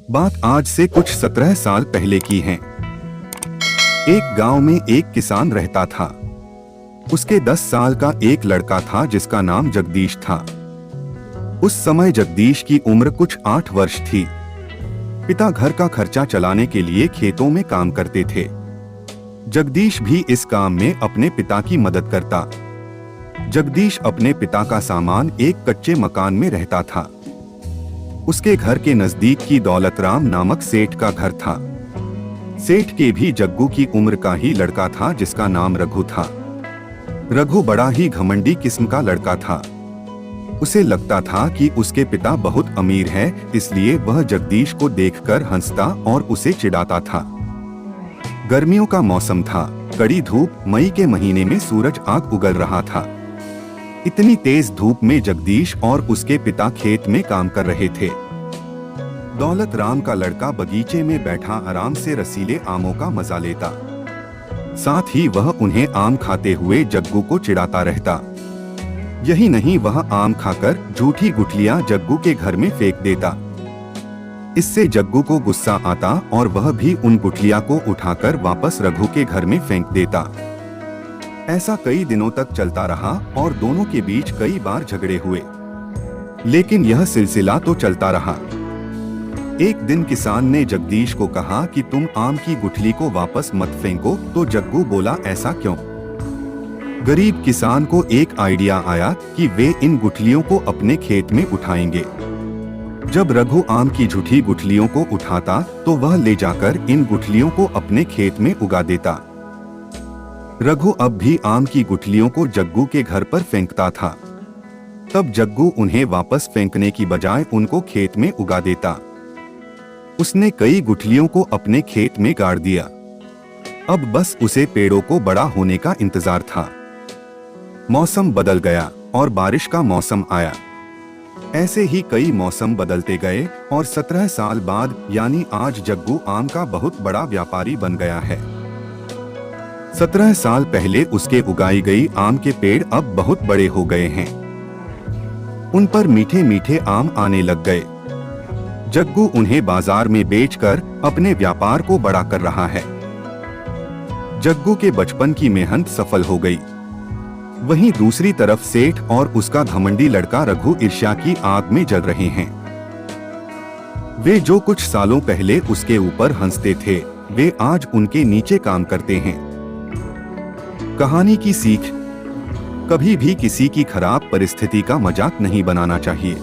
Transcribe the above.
बात आज से कुछ 17 साल पहले की है। एक गांव में एक किसान रहता था। उसके 10 साल का एक लड़का था जिसका नाम जगदीश था। उस समय जगदीश की उम्र कुछ 8 वर्ष थी। पिता घर का खर्चा चलाने के लिए खेतों में काम करते थे। जगदीश भी इस काम में अपने पिता की मदद करता। जगदीश अपने पिता का सामान एक कच्चे मकान में रहता था। उसके घर के नजदीक की दौलतराम नामक सेठ का घर था। सेठ के भी जग्गू की उम्र का ही लड़का था जिसका नाम रघु था। रघु बड़ा ही घमंडी किस्म का लड़का था। उसे लगता था कि उसके पिता बहुत अमीर है, इसलिए वह जगदीश को देखकर हंसता और उसे चिढ़ाता था। गर्मियों का मौसम था। कड़ी धूप, मई के महीने में सूरज आग उगल रहा था। इतनी तेज धूप में जगदीश और उसके पिता खेत में काम कर रहे थे। दौलत राम का लड़का बगीचे में बैठा आराम से रसीले आमों का मजा लेता। साथ ही वह उन्हें आम खाते हुए जग्गू को चिढ़ाता रहता। यही नहीं, वह आम खाकर झूठी गुठलियां जग्गू के घर में फेंक देता। इससे जग्गू को गुस्सा आता और वह भी उन गुठलियां को उठाकर वापस रघु के घर में फेंक देता। ऐसा कई दिनों तक चलता रहा और दोनों के बीच कई बार झगड़े हुए, लेकिन यह सिलसिला तो चलता रहा। एक दिन किसान ने जगदीश को कहा कि तुम आम की गुठली को वापस मत फेंको, तो जग्गू बोला, ऐसा क्यों? गरीब किसान को एक आइडिया आया कि वे इन गुठलियों को अपने खेत में उठाएंगे। जब रघु आम की झूठी गुठलियों को उठाता तो वह ले जाकर इन गुठलियों को अपने खेत में उगा देता। रघु अब भी आम की गुठलियों को जग्गू के घर पर फेंकता था। तब जग्गू उन्हें वापस फेंकने की बजाय उनको खेत में उगा देता। उसने कई गुठलियों को अपने खेत में गाड़ दिया। अब बस उसे पेड़ों को बड़ा होने का इंतजार था। मौसम बदल गया और बारिश का मौसम आया। ऐसे ही कई मौसम बदलते गए और 17 साल बाद यानी आज जग्गू आम का बहुत बड़ा व्यापारी बन गया है। 17 साल पहले उसके उगाई गई आम के पेड़ अब बहुत बड़े हो गए हैं। उन पर मीठे मीठे आम आने लग गए। जग्गू उन्हें बाजार में बेचकर अपने व्यापार को बड़ा कर रहा है। जग्गू के बचपन की मेहनत सफल हो गई। वहीं दूसरी तरफ सेठ और उसका घमंडी लड़का रघु ईर्ष्या की आग में जल रहे हैं। वे जो कुछ सालों पहले उसके ऊपर हंसते थे, वे आज उनके नीचे काम करते हैं। कहानी की सीख: कभी भी किसी की खराब परिस्थिति का मजाक नहीं बनाना चाहिए।